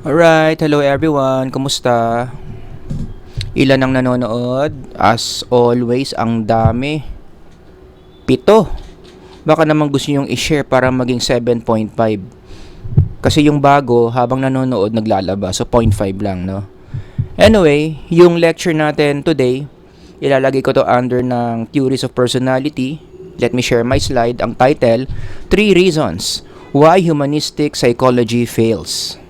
Alright, hello everyone. Kumusta? Ilan ang nanonood? As always, ang dami. 7. Baka naman gusto nyong i-share para maging 7.5. Kasi yung bago, habang nanonood, naglalabas. So, 0.5 lang, no? Anyway, yung lecture natin today, ilalagay ko to under ng Theories of Personality. Let me share my slide. Ang title, 3 Reasons Why Humanistic Psychology Fails.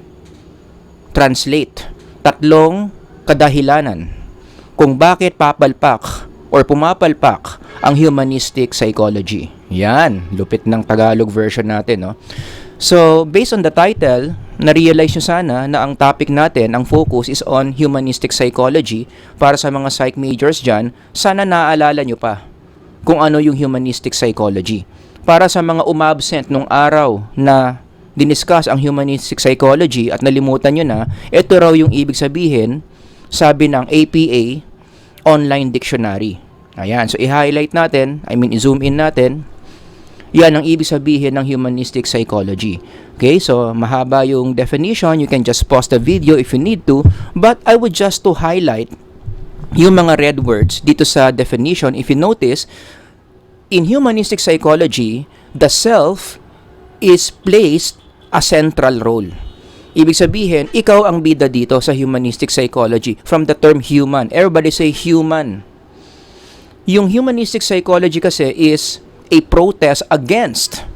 Translate, 3 kadahilanan kung bakit papalpak or pumapalpak ang humanistic psychology. Yan, lupit ng Tagalog version natin, no? So, based on the title, na-realize nyo sana na ang topic natin, ang focus is on humanistic psychology. Para sa mga psych majors dyan, sana naaalala nyo pa kung ano yung humanistic psychology. Para sa mga umabsent nung araw na diniscuss ang humanistic psychology at nalimutan nyo na, ito raw yung ibig sabihin, sabi ng APA Online Dictionary. Ayan, so i-highlight natin, i-zoom in natin, yan ang ibig sabihin ng humanistic psychology. Okay, so mahaba yung definition, you can just pause the video if you need to, but I would just to highlight yung mga red words dito sa definition. If you notice, in humanistic psychology, the self is placed a central role. Ibig sabihin, ikaw ang bida dito sa humanistic psychology. From the term human. Everybody say human. Yung humanistic psychology kasi is a protest against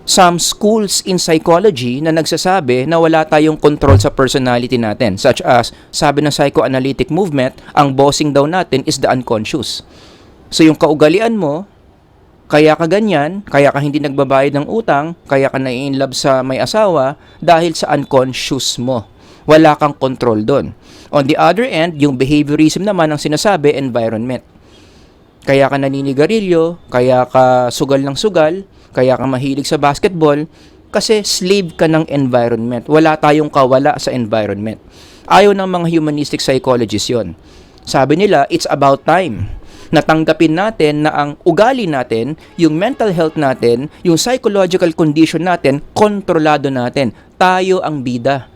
some schools in psychology na nagsasabi na wala tayong control sa personality natin. Such as, sabi ng psychoanalytic movement, ang bossing daw natin is the unconscious. So yung kaugalian mo, kaya ka ganyan, kaya ka hindi nagbabayad ng utang, kaya ka na-in-love sa may asawa dahil sa unconscious mo. Wala kang control doon. On the other end, yung behaviorism naman ang sinasabi, environment. Kaya ka naninigarilyo, kaya ka sugal ng sugal, kaya ka mahilig sa basketball, kasi slave ka ng environment. Wala tayong kawala sa environment. Ayaw ng mga humanistic psychologists yon. Sabi nila, it's about time natanggapin natin na ang ugali natin, yung mental health natin, yung psychological condition natin, kontrolado natin. Tayo ang bida.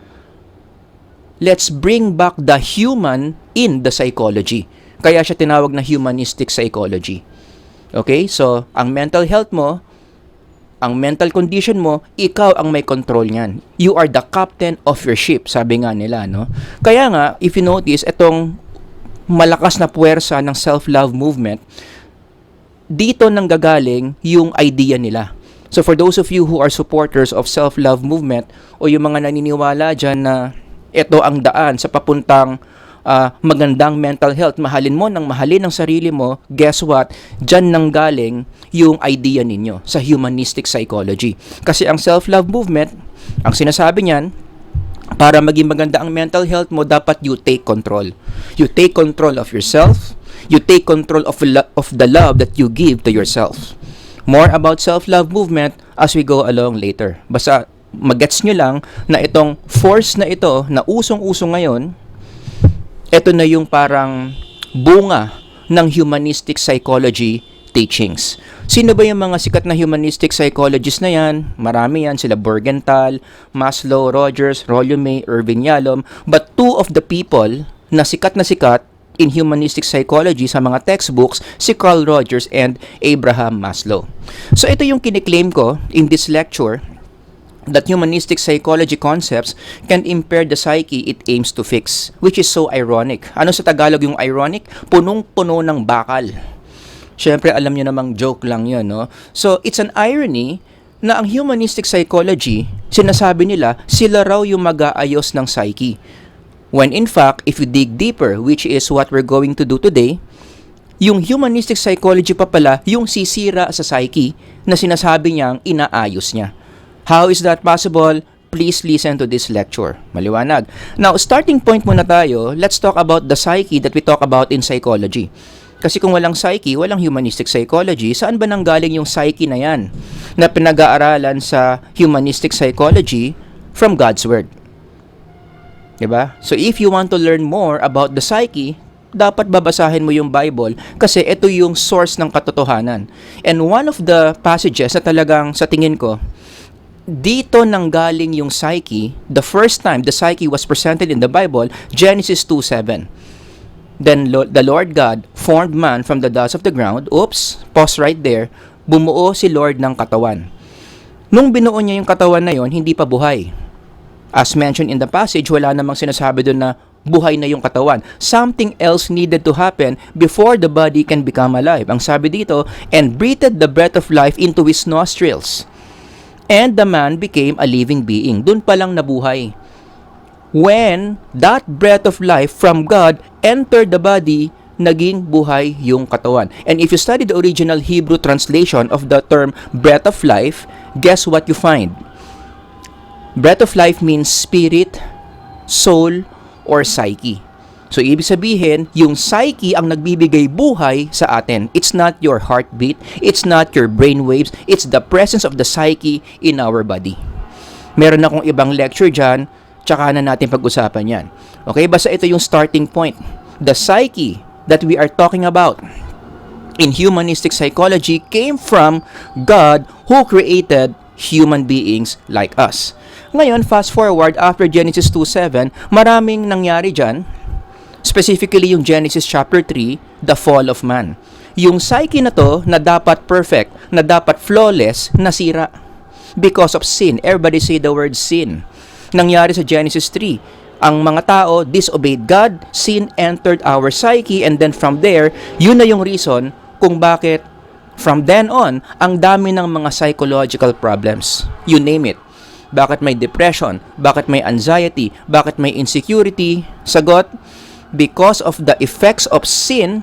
Let's bring back the human in the psychology. Kaya siya tinawag na humanistic psychology. Okay? So, ang mental health mo, ang mental condition mo, ikaw ang may control niyan. You are the captain of your ship, sabi nga nila, no? Kaya nga, if you notice, itong malakas na puwersa ng self-love movement, dito nang gagaling yung idea nila. So for those of you who are supporters of self-love movement o yung mga naniniwala dyan na ito ang daan sa papuntang magandang mental health, mahalin mo nang mahalin ang sarili mo, guess what? Dyan nang galing yung idea ninyo sa humanistic psychology. Kasi ang self-love movement, ang sinasabi niyan, para maging maganda ang mental health mo, dapat you take control. You take control of yourself. You take control of the love that you give to yourself. More about self-love movement as we go along later. Basta magets nyo lang na itong force na ito, na usong-usong ngayon, ito na yung parang bunga ng humanistic psychology teachings. Sino ba yung mga sikat na humanistic psychologists na yan? Marami yan, sila Morgenthau, Maslow, Rogers, Rollo May, Irving Yalom. But two of the people na sikat in humanistic psychology sa mga textbooks, si Carl Rogers and Abraham Maslow. So ito yung kiniklaim ko in this lecture, that humanistic psychology concepts can impair the psyche it aims to fix, which is so ironic. Ano sa Tagalog yung ironic? Punong-puno ng bakal. Siyempre, alam nyo namang joke lang yun, no? So, it's an irony na ang humanistic psychology, sinasabi nila, sila raw yung mag-aayos ng psyche. When in fact, if you dig deeper, which is what we're going to do today, yung humanistic psychology pa pala, yung sisira sa psyche na sinasabi niyang inaayos niya. How is that possible? Please listen to this lecture. Maliwanag. Now, starting point muna tayo, let's talk about the psyche that we talk about in psychology. Kasi kung walang psyche, walang humanistic psychology, saan ba nanggaling yung psyche na yan na pinag-aaralan sa humanistic psychology from God's Word? Diba? So if you want to learn more about the psyche, dapat babasahin mo yung Bible kasi ito yung source ng katotohanan. And one of the passages na talagang sa tingin ko, dito nanggaling yung psyche. The first time the psyche was presented in the Bible, Genesis 2:7. Then the Lord God formed man from the dust of the ground. Oops, pause right there. Bumuo si Lord ng katawan. Nung binuo niya yung katawan na yon, hindi pa buhay. As mentioned in the passage, wala namang sinasabi doon na buhay na yung katawan. Something else needed to happen before the body can become alive. Ang sabi dito, and breathed the breath of life into his nostrils. And the man became a living being. Doon pa lang nabuhay. When that breath of life from God entered the body, naging buhay yung katawan. And if you study the original Hebrew translation of the term breath of life, guess what you find? Breath of life means spirit, soul, or psyche. So, ibig sabihin, yung psyche ang nagbibigay buhay sa atin. It's not your heartbeat, it's not your brain waves, it's the presence of the psyche in our body. Meron akong ibang lecture dyan, tsaka na natin pag-usapan yan. Okay, basta ito yung starting point. The psyche that we are talking about in humanistic psychology came from God who created human beings like us. Ngayon, fast forward, after Genesis 2:7, maraming nangyari dyan. Specifically yung Genesis chapter 3, the fall of man. Yung psyche na to na dapat perfect, na dapat flawless, nasira because of sin. Everybody say the word sin. Nangyari sa Genesis 3. Ang mga tao disobeyed God, sin entered our psyche, and then from there, yun na yung reason kung bakit from then on, ang dami ng mga psychological problems. You name it. Bakit may depression? Bakit may anxiety? Bakit may insecurity? Sagot, because of the effects of sin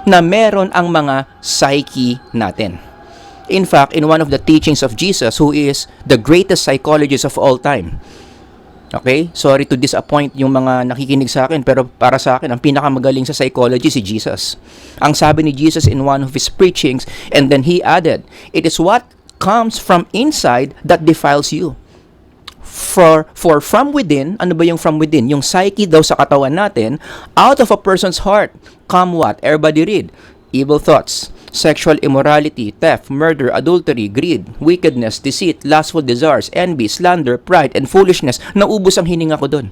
na meron ang mga psyche natin. In fact, in one of the teachings of Jesus, who is the greatest psychologist of all time, okay, sorry to disappoint yung mga nakikinig sa akin, pero para sa akin, ang pinakamagaling sa psychology si Jesus. Ang sabi ni Jesus in one of his preachings, and then he added, it is what comes from inside that defiles you. For from within, ano ba yung from within? Yung psyche daw sa katawan natin, out of a person's heart, come what? Everybody read. Evil thoughts, sexual immorality, theft, murder, adultery, greed, wickedness, deceit, lustful desires, envy, slander, pride, and foolishness. Naubos ang hininga ko doon.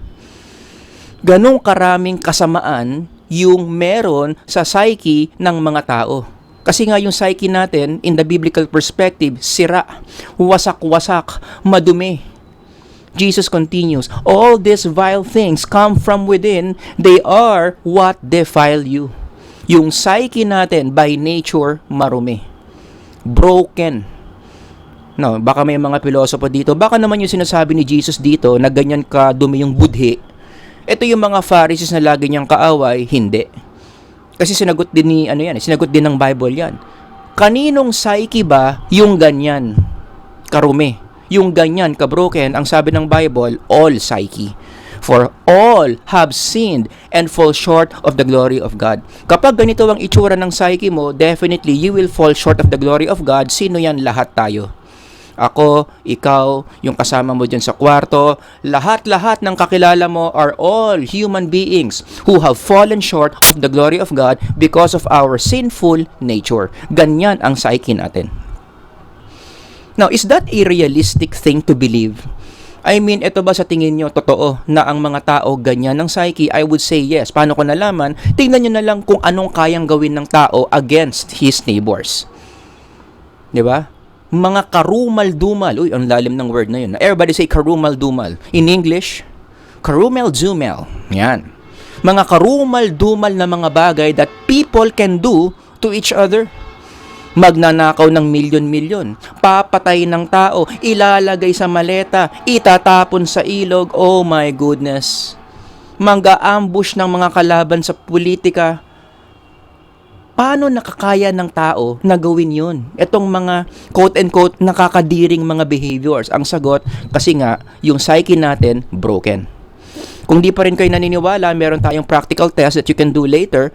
Ganong karaming kasamaan yung meron sa psyche ng mga tao. Kasi nga yung psyche natin, in the biblical perspective, sira, wasak-wasak, madumi. Jesus continues, all these vile things come from within, they are what defile you. Yung psyche natin, by nature, marumi. Broken. No, baka may mga pilosopo dito, baka naman yung sinasabi ni Jesus dito, na ganyan ka dumi yung budhi. Ito yung mga Pharisees na lagi niyang kaaway, hindi. Kasi sinagot din sinagot din ng Bible yan. Kaninong psyche ba yung ganyan karumi? Yung ganyan ka-broken, ang sabi ng Bible, all psyche. For all have sinned and fall short of the glory of God. Kapag ganito ang itsura ng psyche mo, definitely you will fall short of the glory of God. Sino yan? Lahat tayo. Ako, ikaw, yung kasama mo dyan sa kwarto, lahat-lahat ng kakilala mo are all human beings who have fallen short of the glory of God because of our sinful nature. Ganyan ang psyche natin. Now, is that a realistic thing to believe? I mean, ito ba sa tingin nyo totoo na ang mga tao ganyan ng psyche? I would say yes. Paano ko nalaman? Tingnan nyo na lang kung anong kayang gawin ng tao against his neighbors. Di ba? Mga karumal-dumal. Uy, ang lalim ng word na yun. Everybody say karumal-dumal. In English, karumel-dumel. Yan. Mga karumal-dumal na mga bagay that people can do to each other. Magnanakaw ng milyon-milyon, papatay ng tao, ilalagay sa maleta, itatapon sa ilog, oh my goodness. Mangga-ambush ng mga kalaban sa politika. Paano nakakaya ng tao na gawin yun? Itong mga quote-unquote nakakadiring mga behaviors. Ang sagot, kasi nga, yung psyche natin, broken. Kung di pa rin kayo naniniwala, meron tayong practical test that you can do later.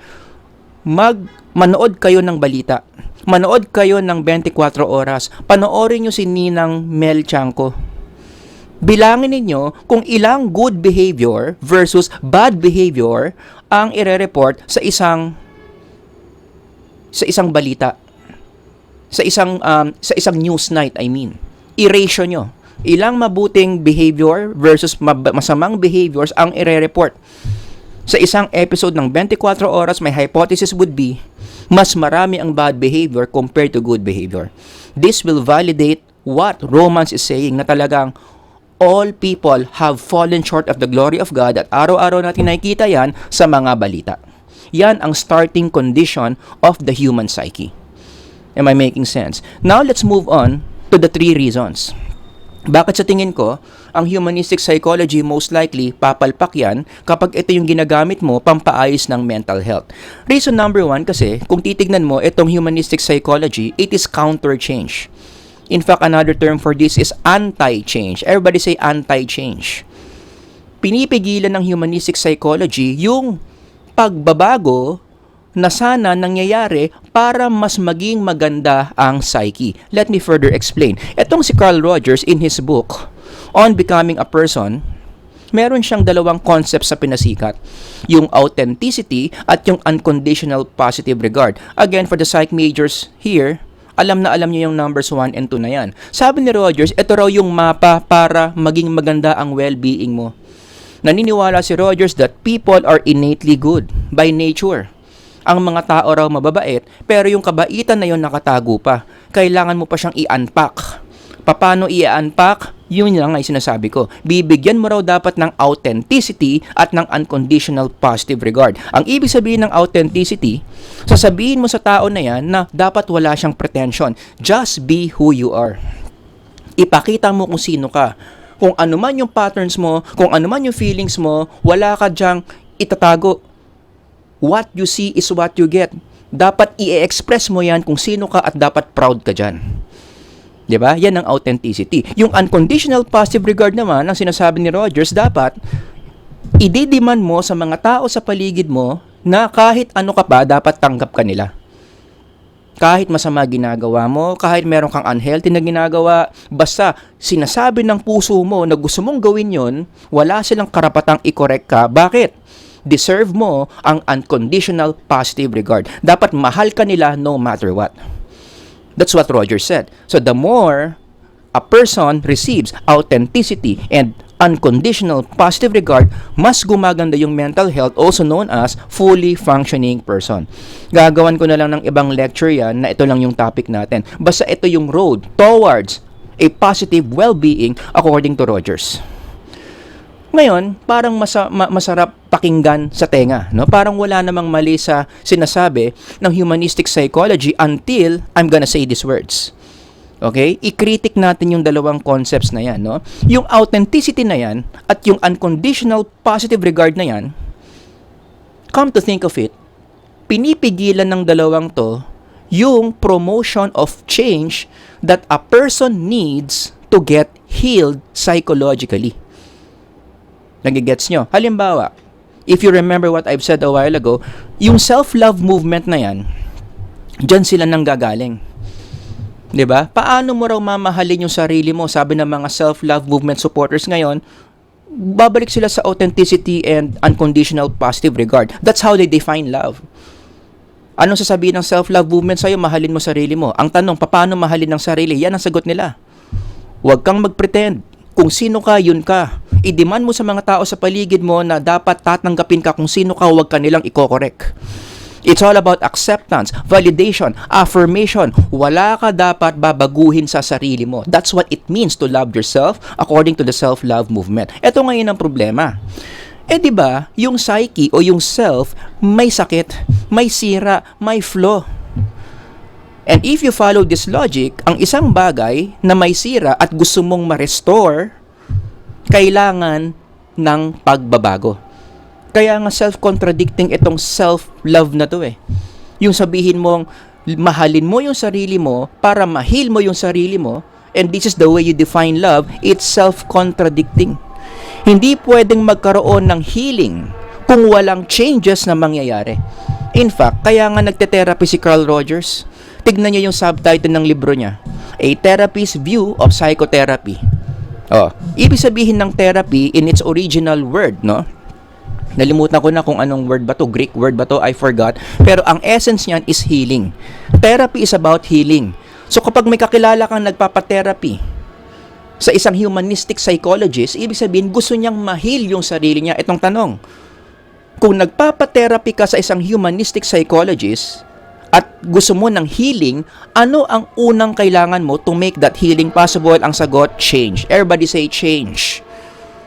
Manood kayo ng balita. Manood kayo ng 24 oras. Panoorin nyo si Ninang Mel Chanco. Bilangin ninyo kung ilang good behavior versus bad behavior ang ire-report sa isang balita. Sa isang news night, I mean. I-ratio nyo. Ilang mabuting behavior versus masamang behaviors ang ire-report. Sa isang episode ng 24 oras, my hypothesis would be, mas marami ang bad behavior compared to good behavior. This will validate what Romans is saying na talagang all people have fallen short of the glory of God at araw-araw natin nakikita yan sa mga balita. Yan ang starting condition of the human psyche. Am I making sense? Now let's move on to the 3 reasons. Bakit sa tingin ko, ang humanistic psychology most likely papalpak yan kapag ito yung ginagamit mo pampaayos ng mental health. Reason number 1 kasi, kung titignan mo itong humanistic psychology, it is counter-change. In fact, another term for this is anti-change. Everybody say anti-change. Pinipigilan ng humanistic psychology yung pagbabago na sana nangyayari para mas maging maganda ang psyche. Let me further explain. Etong si Carl Rogers in his book On Becoming a Person, meron siyang dalawang concepts sa pinasikat. Yung authenticity at yung unconditional positive regard. Again, for the psych majors here, alam niyo yung numbers 1 and 2 na yan. Sabi ni Rogers, ito raw yung mapa para maging maganda ang well-being mo. Naniniwala si Rogers that people are innately good by nature. Ang mga tao raw mababait, pero yung kabaitan na yun nakatago pa. Kailangan mo pa siyang i-unpack. Paano i-unpack? Yun lang ay sinasabi ko. Bibigyan mo raw dapat ng authenticity at ng unconditional positive regard. Ang ibig sabihin ng authenticity, sasabihin mo sa tao na yan na dapat wala siyang pretension. Just be who you are. Ipakita mo kung sino ka. Kung ano man yung patterns mo, kung ano man yung feelings mo, wala ka dyang itatago. What you see is what you get. Dapat i-express mo yan kung sino ka at dapat proud ka dyan. Diba? Yan ang authenticity. Yung unconditional positive regard naman, ang sinasabi ni Rogers, dapat i-demand mo sa mga tao sa paligid mo na kahit ano ka pa, dapat tanggap ka nila. Kahit masama ginagawa mo, kahit meron kang unhealthy na ginagawa, basta sinasabi ng puso mo na gusto mong gawin yon, wala silang karapatang i-correct ka. Bakit? Deserve mo ang unconditional positive regard. Dapat mahal ka nila no matter what. That's what Rogers said. So the more a person receives authenticity and unconditional positive regard, mas gumaganda yung mental health, also known as fully functioning person. Gagawan ko na lang ng ibang lecture yan na ito lang yung topic natin. Basta ito yung road towards a positive well-being according to Rogers. Ngayon, parang masarap pakinggan sa tenga, no? Parang wala namang mali sa sinasabi ng humanistic psychology until I'm gonna say these words. Okay? I-critic natin yung dalawang concepts na yan, no? Yung authenticity na yan at yung unconditional positive regard na yan, come to think of it, pinipigilan ng dalawang to yung promotion of change that a person needs to get healed psychologically. Nagigets nyo? Halimbawa, if you remember what I've said a while ago, yung self-love movement na yan, dyan sila nanggagaling. Diba? Paano mo raw mamahalin yung sarili mo? Sabi ng mga self-love movement supporters ngayon, babalik sila sa authenticity and unconditional positive regard. That's how they define love. Anong sasabihin ng self-love movement sa'yo? Mahalin mo sarili mo. Ang tanong, paano mahalin ng sarili? Yan ang sagot nila. Huwag kang mag-pretend. Kung sino ka, yun ka. I-demand mo sa mga tao sa paligid mo na dapat tatanggapin ka kung sino ka, huwag ka nilang i-correct. It's all about acceptance, validation, affirmation. Wala ka dapat babaguhin sa sarili mo. That's what it means to love yourself according to the self-love movement. Ito ngayon ang problema. Di ba, yung psyche o yung self, may sakit, may sira, may flaw. And if you follow this logic, ang isang bagay na may sira at gusto mong ma-restore, kailangan ng pagbabago. Kaya nga self-contradicting itong self-love na to eh. Yung sabihin mong mahalin mo yung sarili mo para ma-heal mo yung sarili mo, and this is the way you define love, it's self-contradicting. Hindi pwedeng magkaroon ng healing kung walang changes na mangyayari. In fact, kaya nga nagte-therapy si Carl Rogers. Tignan niyo yung subtitle ng libro niya, A Therapist's View of Psychotherapy. Ibig sabihin ng therapy in its original word, no? Nalimutan ko na kung anong word ba to, Greek word ba to, I forgot. Pero ang essence niyan is healing. Therapy is about healing. So kapag may kakilala kang nagpapa-therapy, Sa isang humanistic psychologist, ibig sabihin gusto niyang ma-heal yung sarili niya. Itong tanong, kung nagpapa-therapy ka sa isang humanistic psychologist at gusto mo ng healing, ano ang unang kailangan mo to make that healing possible? Ang sagot, change. Everybody say change.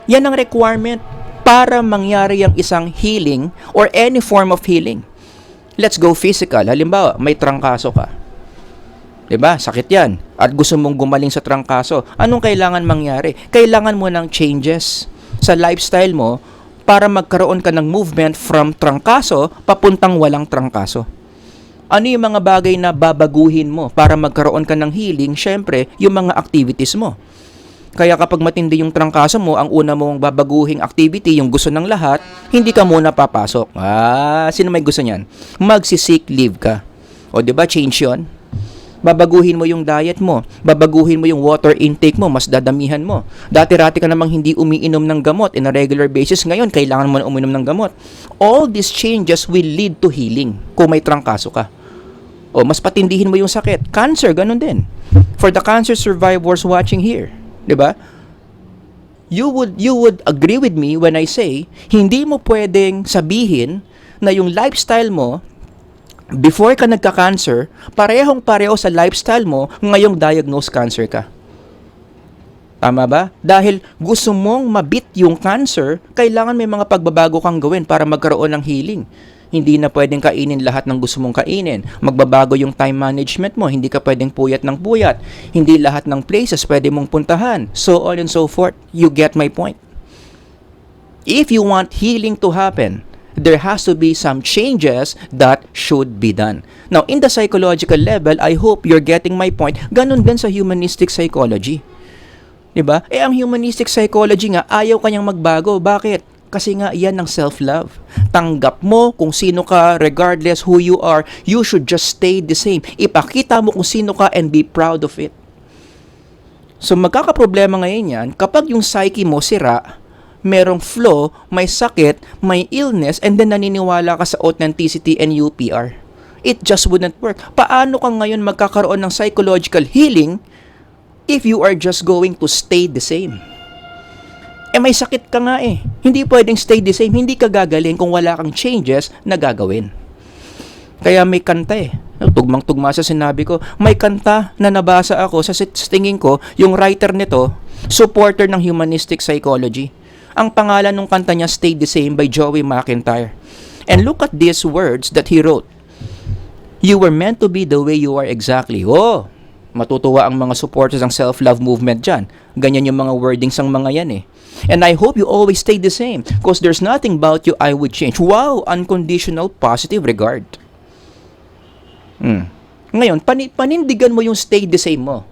Yan ang requirement para mangyari ang isang healing or any form of healing. Let's go physical. Halimbawa, may trangkaso ka. 'Di ba? Sakit 'yan. At gusto mong gumaling sa trangkaso. Anong kailangan mangyari? Kailangan mo ng changes sa lifestyle mo para magkaroon ka ng movement from trangkaso papuntang walang trangkaso. Ano yung mga bagay na babaguhin mo para magkaroon ka ng healing? Syempre, yung mga activities mo. Kaya kapag matindi yung trangkaso mo, ang una mong babaguhing activity, yung gusto ng lahat, hindi ka muna papasok. Sino may gusto niyan? Magsi-sick leave ka. O 'di ba, change 'yon? Babaguhin mo yung diet mo, babaguhin mo yung water intake mo, mas dadamihan mo. Dati-rati ka namang hindi umiinom ng gamot in a regular basis, ngayon kailangan mo na uminom ng gamot. All these changes will lead to healing kung may trangkaso ka. O mas patindihin mo yung sakit. Cancer, ganun din. For the cancer survivors watching here, 'di ba? You would agree with me when I say, hindi mo pwedeng sabihin na yung lifestyle mo before ka nagka-cancer, parehong-pareho sa lifestyle mo ngayong diagnosed cancer ka. Tama ba? Dahil gusto mong mabit yung cancer, kailangan may mga pagbabago kang gawin para magkaroon ng healing. Hindi na pwedeng kainin lahat ng gusto mong kainin. Magbabago yung time management mo. Hindi ka pwedeng puyat ng puyat. Hindi lahat ng places pwede mong puntahan. So on and so forth. You get my point. If you want healing to happen, there has to be some changes that should be done. Now, in the psychological level, I hope you're getting my point. Ganon din sa humanistic psychology. Diba? Ang humanistic psychology nga, ayaw kanyang magbago. Bakit? Kasi nga, yan ang self-love. Tanggap mo kung sino ka, regardless who you are, you should just stay the same. Ipakita mo kung sino ka and be proud of it. So, magkakaproblema ngayon yan, kapag yung psyche mo sira, merong flaw, may sakit, may illness, and then naniniwala ka sa authenticity and UPR. It just wouldn't work. Paano ka ngayon magkakaroon ng psychological healing if you are just going to stay the same? May sakit ka nga eh. Hindi pwedeng stay the same. Hindi ka gagaling kung wala kang changes na gagawin. Kaya may kanta eh. Tugmang-tugma sa sinabi ko. May kanta na nabasa ako sa tingin ko, yung writer nito, supporter ng humanistic psychology. Ang pangalan ng kanta niya, Stay the Same by Joey McIntyre. And look at these words that he wrote. You were meant to be the way you are exactly. Oh, matutuwa ang mga supporters ng self-love movement dyan. Ganyan yung mga wordings ng mga yan eh. And I hope you always stay the same because there's nothing about you I would change. Wow, unconditional positive regard. Ngayon, panindigan mo yung stay the same mo.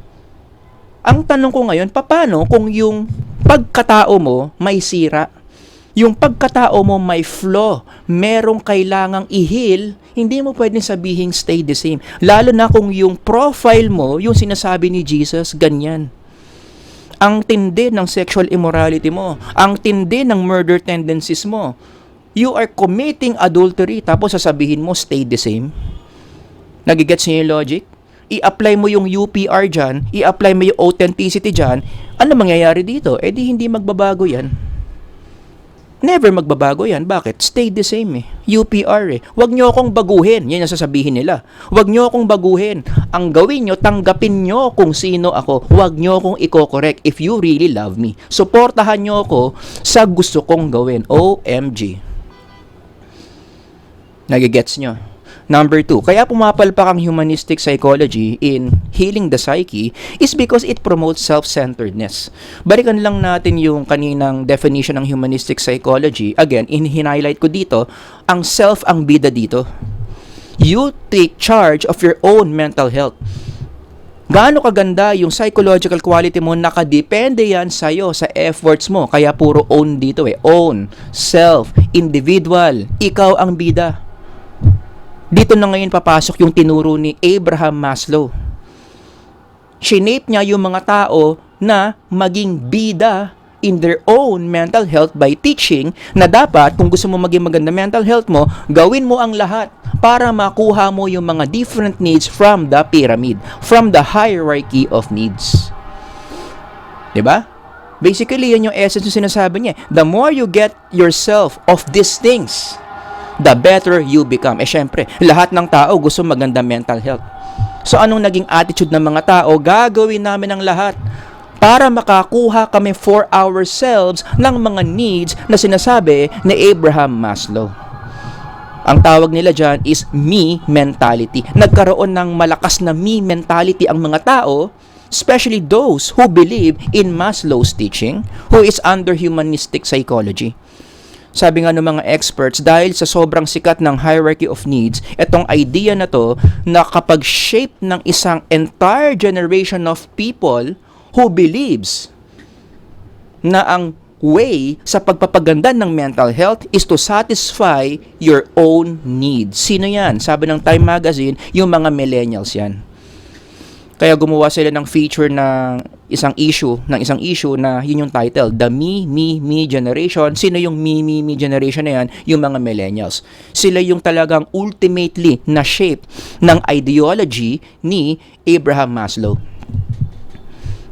Ang tanong ko ngayon, paano kung yung pagkatao mo may sira? Yung pagkatao mo may flaw, merong kailangang i-heal, hindi mo pwedeng sabihin stay the same. Lalo na kung yung profile mo, yung sinasabi ni Jesus, ganyan. Ang tindi ng sexual immorality mo, ang tindi ng murder tendencies mo, you are committing adultery, tapos sasabihin mo stay the same. Nagigets niyo yung logic? I-apply mo yung UPR dyan, i-apply mo yung authenticity dyan, ano mangyayari dito? Di hindi magbabago yan. Never magbabago yan. Bakit? Stay the same eh. UPR eh. Huwag nyo akong baguhin. Yan ang sasabihin nila. Huwag nyo akong baguhin. Ang gawin nyo, tanggapin nyo kung sino ako. Huwag nyo akong i-correct if you really love me. Suportahan nyo ako sa gusto kong gawin. OMG. Nagigets nyo? Number 2, kaya pumapalpak ang humanistic psychology in healing the psyche is because it promotes self-centeredness. Balikan lang natin yung kaninang definition ng humanistic psychology. Again, in-highlight ko dito, ang self ang bida dito. You take charge of your own mental health. Gaano kaganda yung psychological quality mo, nakadepende yan sa'yo, sa efforts mo. Kaya puro own dito eh. Own, self, individual, ikaw ang bida. Dito na ngayon papasok yung tinuro ni Abraham Maslow. Shinape niya yung mga tao na maging bida in their own mental health by teaching na dapat, kung gusto mo maging maganda mental health mo, gawin mo ang lahat para makuha mo yung mga different needs from the pyramid, from the hierarchy of needs. 'Di ba? Basically, yan yung essence ng sinasabi niya. The more you get yourself of these things, the better you become. Syempre, lahat ng tao gusto maganda mental health. So, anong naging attitude ng mga tao? Gagawin namin ang lahat para makakuha kami for ourselves ng mga needs na sinasabi ni Abraham Maslow. Ang tawag nila dyan is me mentality. Nagkaroon ng malakas na me mentality ang mga tao, especially those who believe in Maslow's teaching, who is under humanistic psychology. Sabi nga ng mga experts, dahil sa sobrang sikat ng hierarchy of needs, itong idea na to na kapag shape ng isang entire generation of people who believes na ang way sa pagpapaganda ng mental health is to satisfy your own needs. Sino yan? Sabi ng Time Magazine, yung mga millennials yan. Kaya gumawa sila ng feature ng isang issue na yun yung title, The Me Generation. Sino yung Me Generation na yan? Yung mga millennials. Sila yung talagang ultimately na shape ng ideology ni Abraham Maslow.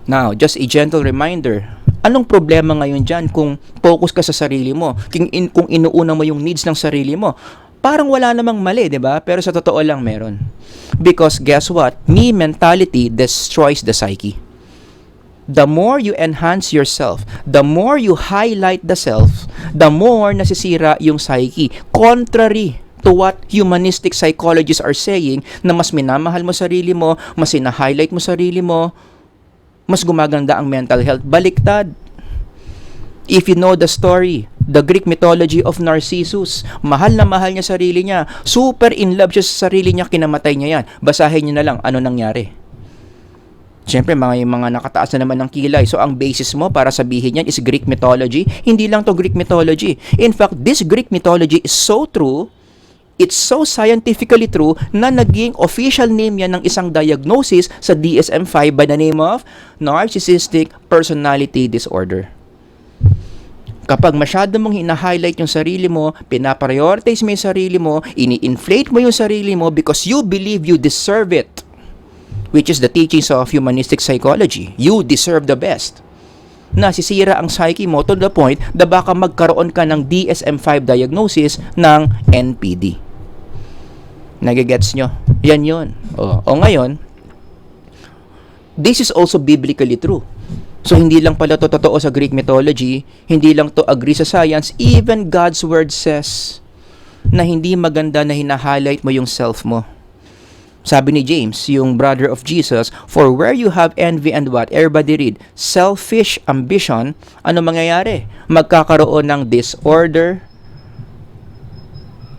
Now, just a gentle reminder, anong problema ngayon dyan kung focus ka sa sarili mo? Kung inuuna mo yung needs ng sarili mo? Parang wala namang mali, di ba? Pero sa totoo lang meron. Because guess what? Me mentality destroys the psyche. The more you enhance yourself, the more you highlight the self, the more nasisira yung psyche. Contrary to what humanistic psychologists are saying, na mas minamahal mo sarili mo, mas ina-highlight mo sarili mo, mas gumaganda ang mental health. Baliktad. If you know the story, the Greek mythology of Narcissus, mahal na mahal niya sarili niya, super in love siya sa sarili niya, kinamatay niya yan. Basahin niyo na lang ano nangyari. Siyempre, mga nakataas na naman ng kilay. So, ang basis mo para sabihin yan is Greek mythology. Hindi lang to Greek mythology. In fact, this Greek mythology is so true, it's so scientifically true, na naging official name yan ng isang diagnosis sa DSM-5 by the name of Narcissistic Personality Disorder. Kapag masyado mong hina-highlight yung sarili mo, pinaprioritize mo yung sarili mo, ini-inflate mo yung sarili mo because you believe you deserve it, which is the teachings of humanistic psychology. You deserve the best. Nasisira ang psyche mo to the point na baka magkaroon ka ng DSM-5 diagnosis ng NPD. Nagigets nyo? Yan yun. O ngayon, this is also biblically true. So, hindi lang pala to totoo sa Greek mythology, hindi lang to agree sa science, even God's word says na hindi maganda na hina-highlight mo yung self mo. Sabi ni James, yung brother of Jesus, for where you have envy and what? Everybody read, selfish ambition, ano mangyayari? Magkakaroon ng disorder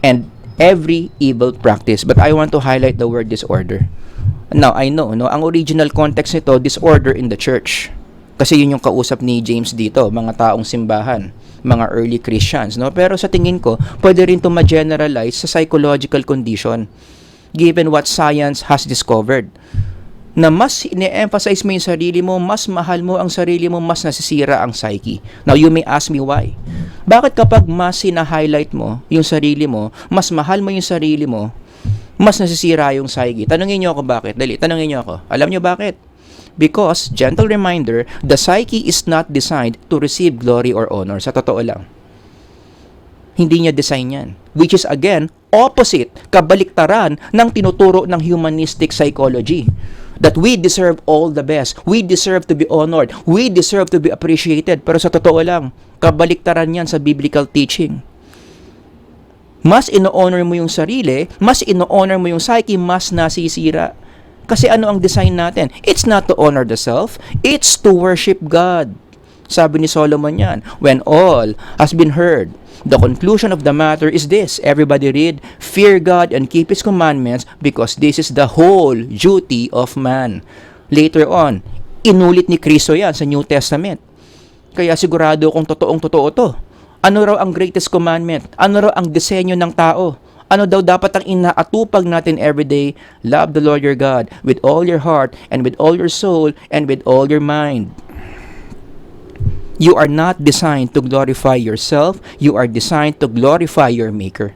and every evil practice. But I want to highlight the word disorder. Now, I know, no, ang original context nito, disorder in the church. Kasi yun yung kausap ni James dito, mga taong simbahan, mga early Christians, no? Pero sa tingin ko, pwede rin ito ma-generalize sa psychological condition, given what science has discovered. Na mas ine-emphasize mo yung sarili mo, mas mahal mo ang sarili mo, mas nasisira ang psyche. Now, you may ask me why. Bakit kapag mas sina-highlight mo yung sarili mo, mas mahal mo yung sarili mo, mas nasisira yung psyche? Tanungin niyo ako bakit. Dali, tanungin niyo ako. Alam niyo bakit? Because, gentle reminder, the psyche is not designed to receive glory or honor. Sa totoo lang. Hindi niya design yan. Which is again, opposite, kabaliktaran ng tinuturo ng humanistic psychology. That we deserve all the best. We deserve to be honored. We deserve to be appreciated. Pero sa totoo lang, kabaliktaran yan sa biblical teaching. Mas ino-honor mo yung sarili, mas ino-honor mo yung psyche, mas nasisira. Kasi ano ang design natin? It's not to honor the self, it's to worship God. Sabi ni Solomon yan, when all has been heard, the conclusion of the matter is this. Everybody read, fear God and keep His commandments because this is the whole duty of man. Later on, inulit ni Kristo yan sa New Testament. Kaya sigurado kung totoong-totoo to. Ano raw ang greatest commandment? Ano raw ang disenyo ng tao? Ano daw dapat ang inaatupag natin everyday? Love the Lord your God with all your heart and with all your soul and with all your mind. You are not designed to glorify yourself. You are designed to glorify your Maker.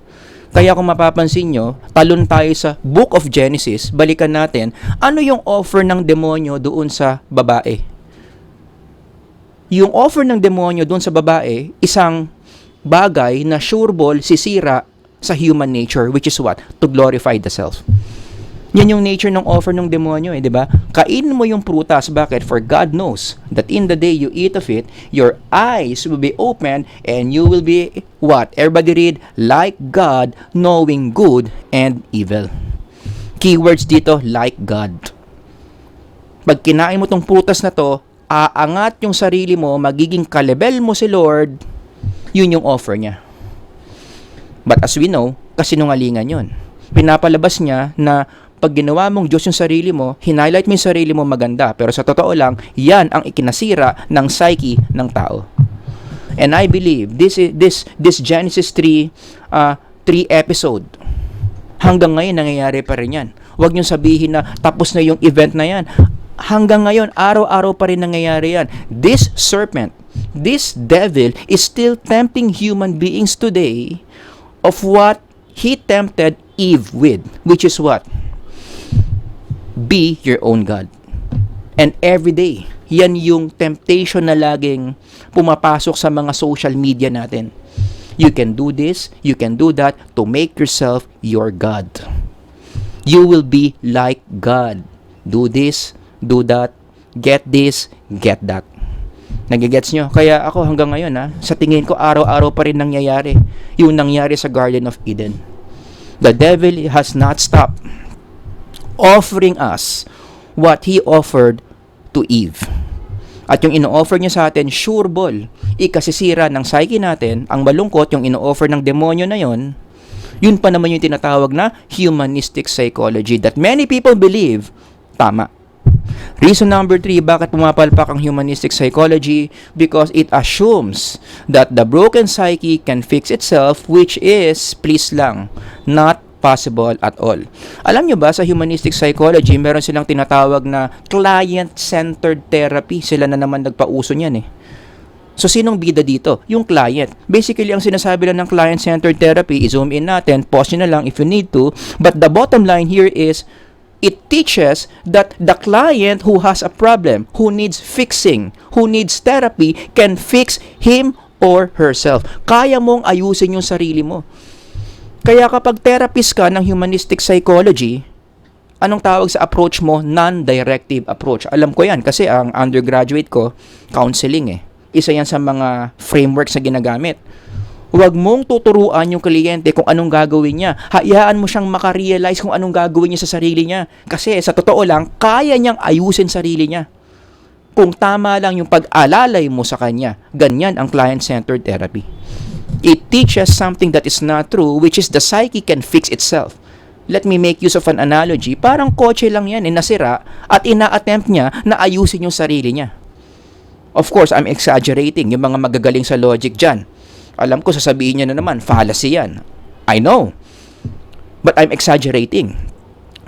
Kaya kung mapapansin nyo, talon tayo sa Book of Genesis, balikan natin, ano yung offer ng demonyo doon sa babae? Yung offer ng demonyo doon sa babae, isang bagay na sureball sisira sa human nature, which is what? To glorify the self. Yan yung nature ng offer ng demonyo, di ba? Kainin mo yung prutas. Bakit? For God knows that in the day you eat of it, your eyes will be open and you will be, what? Everybody read, like God, knowing good and evil. Keywords dito, like God. Pag kinain mo tong prutas na to, aangat yung sarili mo, magiging kalebel mo si Lord, yun yung offer niya. But as we know, kasinungalingan yun. Pinapalabas niya na pag ginawa mong Diyos yung sarili mo, hinighlight mo yung sarili mo maganda. Pero sa totoo lang, yan ang ikinasira ng psyche ng tao. And I believe this Genesis 3 episode, hanggang ngayon nangyayari pa rin yan. Huwag niyong sabihin na tapos na yung event na yan. Hanggang ngayon, araw-araw pa rin nangyayari yan. This serpent, this devil is still tempting human beings today of what he tempted Eve with, which is what? Be your own God. And every day, yan yung temptation na laging pumapasok sa mga social media natin. You can do this, you can do that to make yourself your God. You will be like God. Do this, do that, get this, get that. Nagigets nyo? Kaya ako hanggang ngayon, sa tingin ko araw-araw pa rin nangyayari. Yung nangyari sa Garden of Eden. The devil has not stopped offering us what he offered to Eve. At yung ino-offer niya sa atin, sure ball, ikasisira ng psyche natin, ang malungkot, yung ino-offer ng demonyo na yon, yun pa naman yung tinatawag na humanistic psychology that many people believe, tama. Reason number 3, bakit pumapalpak ang humanistic psychology? Because it assumes that the broken psyche can fix itself, which is, please lang, not possible at all. Alam nyo ba, sa humanistic psychology, meron silang tinatawag na client-centered therapy. Sila na naman nagpauso niyan eh. So, sinong bida dito? Yung client. Basically, ang sinasabi lang ng client-centered therapy, i-zoom in natin, pause nyo na lang if you need to, but the bottom line here is, it teaches that the client who has a problem, who needs fixing, who needs therapy, can fix him or herself. Kaya mong ayusin yung sarili mo. Kaya kapag therapist ka ng humanistic psychology, anong tawag sa approach mo? Non-directive approach. Alam ko yan kasi ang undergraduate ko, counseling eh. Isa yan sa mga frameworks na ginagamit. Huwag mong tuturuan yung kliyente kung anong gagawin niya. Hayaan mo siyang makarealize kung anong gagawin niya sa sarili niya. Kasi sa totoo lang, kaya niyang ayusin sarili niya. Kung tama lang yung pag-alalay mo sa kanya, ganyan ang client-centered therapy. It teaches something that is not true, which is the psyche can fix itself. Let me make use of an analogy. Parang kotse lang yan, nasira, at ina-attempt niya na ayusin yung sarili niya. Of course, I'm exaggerating. Yung mga magagaling sa logic dyan, alam ko, sasabihin niya na naman, fallacy yan. I know. But I'm exaggerating.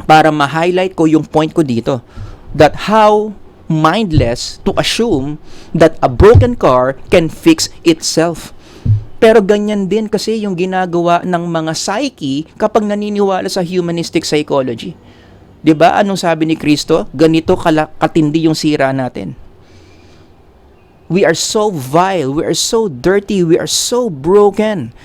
Para ma-highlight ko yung point ko dito. That how mindless to assume that a broken car can fix itself. Pero ganyan din kasi yung ginagawa ng mga psyche kapag naniniwala sa humanistic psychology. 'Di ba? Anong sabi ni Kristo? Ganito katindi yung sira natin. We are so vile, we are so dirty, we are so broken.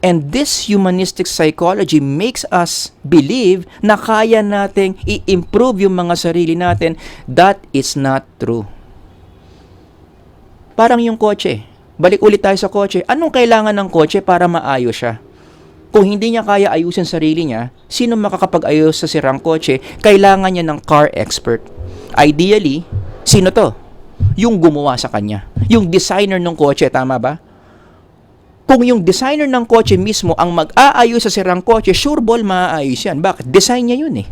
And this humanistic psychology makes us believe na kaya nating i-improve yung mga sarili natin. That is not true. Parang yung kotse. Balik ulit tayo sa kotse. Anong kailangan ng kotse para maayos siya? Kung hindi niya kaya ayusin sarili niya, sino makakapag-ayos sa sirang kotse? Kailangan niya ng car expert. Ideally, sino to? Yung gumawa sa kanya. Yung designer ng kotse, tama ba? Kung yung designer ng kotse mismo ang mag-aayos sa sirang kotse, sure ball maaayos yan. Bakit? Design niya yun eh.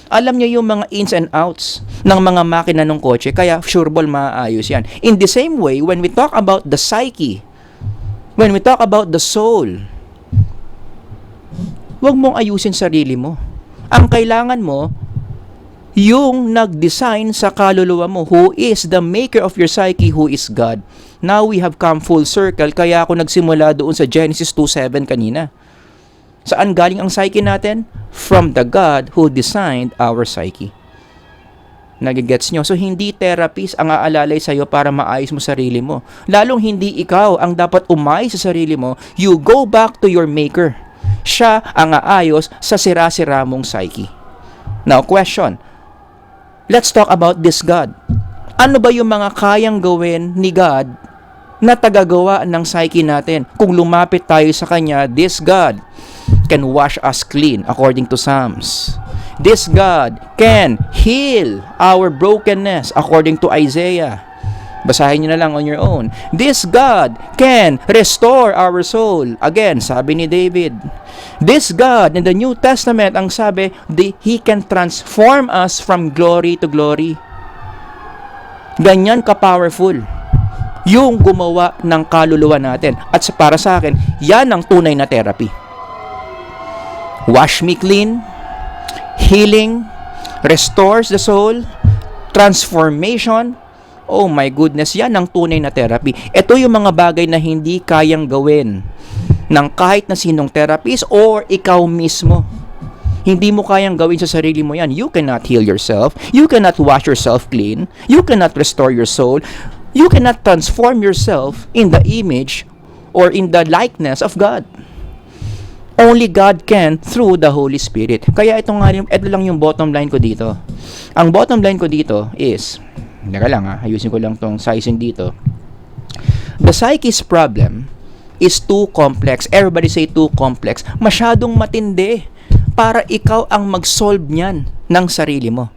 Alam niya yung mga ins and outs ng mga makina ng kotse, kaya sure ball maaayos yan. In the same way, when we talk about the psyche, when we talk about the soul, huwag mong ayusin sarili mo. Ang kailangan mo, yung nag-design sa kaluluwa mo, who is the maker of your psyche, who is God. Now we have come full circle, kaya ako nagsimula doon sa Genesis 2:7 kanina. Saan galing ang psyche natin? From the God who designed our psyche. Nagigets nyo? So, hindi therapist ang aalalay sa'yo para maayos mo sarili mo. Lalong hindi ikaw ang dapat umayos sa sarili mo. You go back to your maker. Siya ang aayos sa sira-sira mong psyche. Now, question. Let's talk about this God. Ano ba yung mga kayang gawin ni God na tagagawa ng psyche natin? Kung lumapit tayo sa Kanya, this God can wash us clean according to Psalms. This God can heal our brokenness according to Isaiah. Basahin nyo na lang on your own. This God can restore our soul. Again, sabi ni David. This God in the New Testament, ang sabi, He can transform us from glory to glory. Ganyan ka-powerful yung gumawa ng kaluluwa natin. At para sa akin, yan ang tunay na therapy. Wash me clean, healing, restores the soul, transformation. Oh my goodness, yan ang tunay na therapy. Ito yung mga bagay na hindi kayang gawin ng kahit na sinong therapist or ikaw mismo. Hindi mo kayang gawin sa sarili mo yan. You cannot heal yourself. You cannot wash yourself clean. You cannot restore your soul. You cannot transform yourself in the image or in the likeness of God. Only God can through the Holy Spirit. Kaya ito lang yung bottom line ko dito. Ang bottom line ko dito is, ayusin ko lang tong sizing dito. The psyche's problem is too complex. Everybody say too complex. Masyadong matindi para ikaw ang mag-solve niyan ng sarili mo.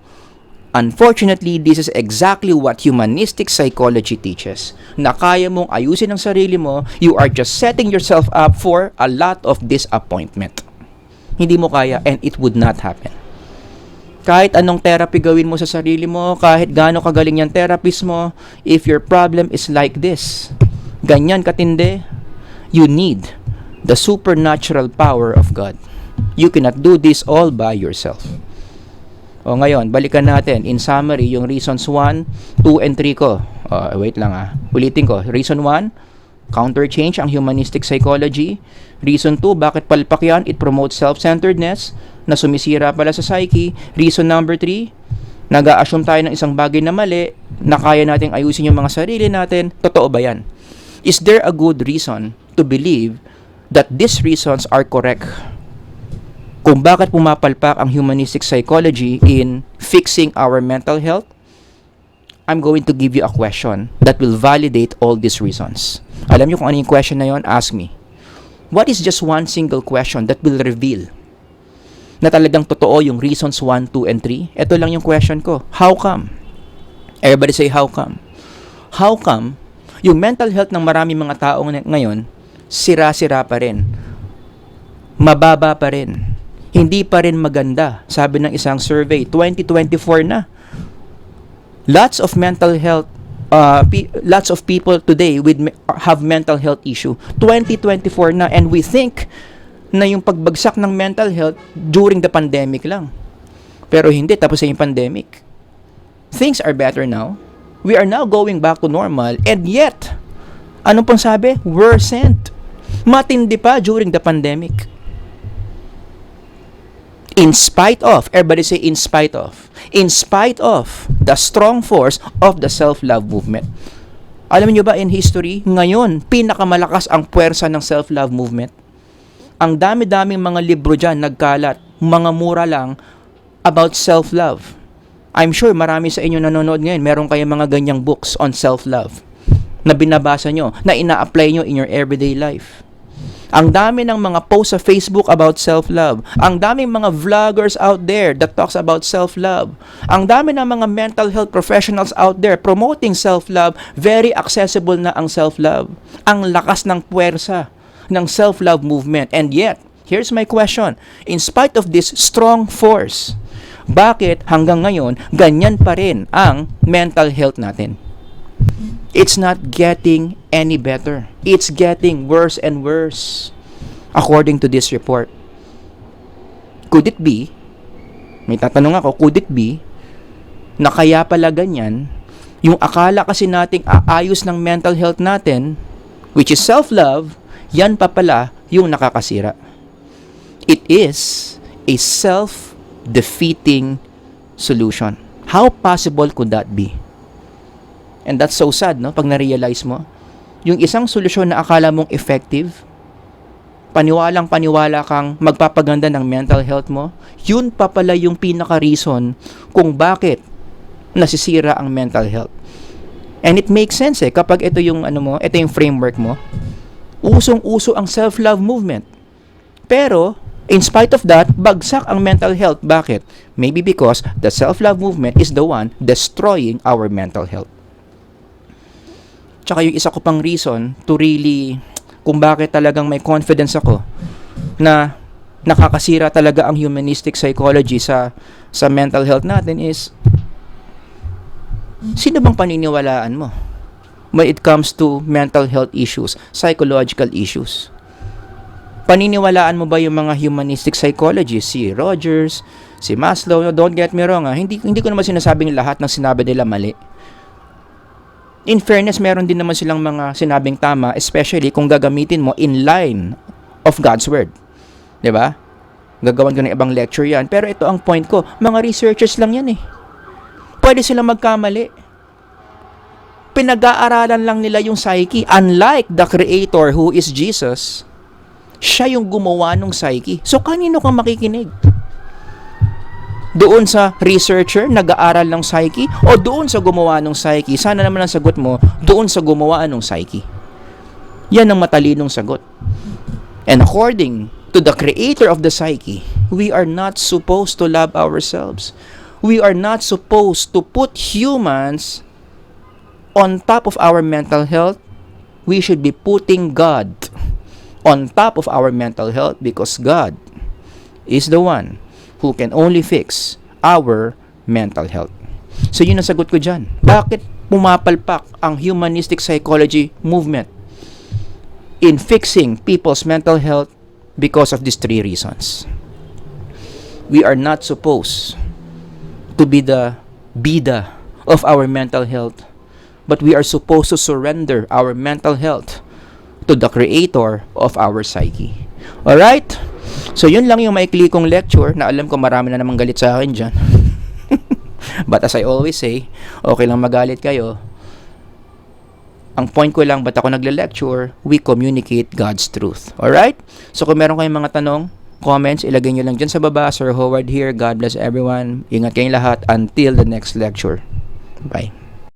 Unfortunately, this is exactly what humanistic psychology teaches. Na kaya mong ayusin ang sarili mo, you are just setting yourself up for a lot of disappointment. Hindi mo kaya and it would not happen. Kahit anong therapy gawin mo sa sarili mo, kahit gaano kagaling yung therapist mo, if your problem is like this, ganyan katindi, you need the supernatural power of God. You cannot do this all by yourself. O ngayon, balikan natin. In summary, yung reasons 1, 2, and 3 ko. Ulitin ko. Reason 1, counter change ang humanistic psychology. Reason 2, bakit palpak yan? It promotes self-centeredness na sumisira pala sa psyche. Reason number 3, nag-a-assume tayo ng isang bagay na mali na kaya nating ayusin yung mga sarili natin. Totoo ba yan? Is there a good reason to believe that these reasons are correct? Kung bakit pumapalpak ang humanistic psychology in fixing our mental health, I'm going to give you a question that will validate all these reasons. Alam niyo kung ano yung question na yon? Ask me. What is just one single question that will reveal na talagang totoo yung reasons 1, 2, and 3? Ito lang yung question ko. How come? Everybody say, how come? How come yung mental health ng maraming mga tao ngayon, sira-sira pa rin, mababa pa rin, hindi pa rin maganda? Sabi ng isang survey, 2024 na. Lots of mental health, lots of people today have mental health issue. 2024 na, and we think na yung pagbagsak ng mental health during the pandemic lang. Pero hindi, tapos na yung pandemic. Things are better now. We are now going back to normal, and yet, ano pang sabi? Worsened. Matindi pa during the pandemic. In spite of, everybody say in spite of the strong force of the self-love movement. Alam niyo ba in history, ngayon, pinakamalakas ang puwersa ng self-love movement. Ang dami-daming mga libro dyan nagkalat, mga mura lang, about self-love. I'm sure marami sa inyo nanonood ngayon, meron kayong mga ganyang books on self-love na binabasa nyo, na ina-apply nyo in your everyday life. Ang dami ng mga posts sa Facebook about self-love. Ang daming mga vloggers out there that talks about self-love. Ang dami ng mga mental health professionals out there promoting self-love. Very accessible na ang self-love. Ang lakas ng puwersa ng self-love movement. And yet, here's my question. In spite of this strong force, bakit hanggang ngayon ganyan pa rin ang mental health natin? It's not getting any better. It's getting worse and worse, according to this report. Could it be, may tatanong ako, could it be, na kaya pala ganyan, yung akala kasi nating aayos ng mental health natin, which is self-love, yan pa pala yung nakakasira. It is a self-defeating solution. How possible could that be? And that's so sad, no? Pag na-realize mo, yung isang solusyon na akala mong effective, paniwalang-paniwala kang magpapaganda ng mental health mo, yun pa pala yung pinaka-reason kung bakit nasisira ang mental health. And it makes sense kapag ito yung ito yung framework mo. Usong-uso ang self-love movement. Pero in spite of that, bagsak ang mental health. Bakit? Maybe because the self-love movement is the one destroying our mental health. Tsaka yung isa ko pang reason to really, kung bakit talagang may confidence ako na nakakasira talaga ang humanistic psychology sa mental health natin is, sino bang paniniwalaan mo when it comes to mental health issues, psychological issues? Paniniwalaan mo ba yung mga humanistic psychologists, si Rogers, si Maslow? Don't get me wrong, hindi ko naman sinasabing lahat ng sinabi nila mali. In fairness, meron din naman silang mga sinabing tama, especially kung gagamitin mo in line of God's Word. 'Di ba? Gagawan ko ng ibang lecture yan. Pero ito ang point ko, mga researchers lang yan Pwede silang magkamali. Pinag-aaralan lang nila yung psyche. Unlike the Creator who is Jesus, siya yung gumawa ng psyche. So, kanino kang makikinig? Doon sa researcher, nag-aaral ng psyche, o doon sa gumawa ng psyche? Sana naman ang sagot mo, doon sa gumawa ng psyche. Yan ang matalinong sagot. And according to the creator of the psyche, we are not supposed to love ourselves. We are not supposed to put humans on top of our mental health. We should be putting God on top of our mental health because God is the one who can only fix our mental health. So yun ang sagot ko dyan. Bakit pumapalpak ang humanistic psychology movement in fixing people's mental health? Because of these three reasons. We are not supposed to be the bida of our mental health, but we are supposed to surrender our mental health to the creator of our psyche. Alright? So yun lang yung maikli kong lecture na alam ko marami na namang galit sa akin dyan. But as I always say, okay lang magalit kayo. Ang point ko lang, ba't ako nagle-lecture? We communicate God's truth. Alright? So kung meron kayong mga tanong, comments, ilagay nyo lang dyan sa baba. Sir Howard here. God bless everyone. Ingat kayong lahat until the next lecture. Bye.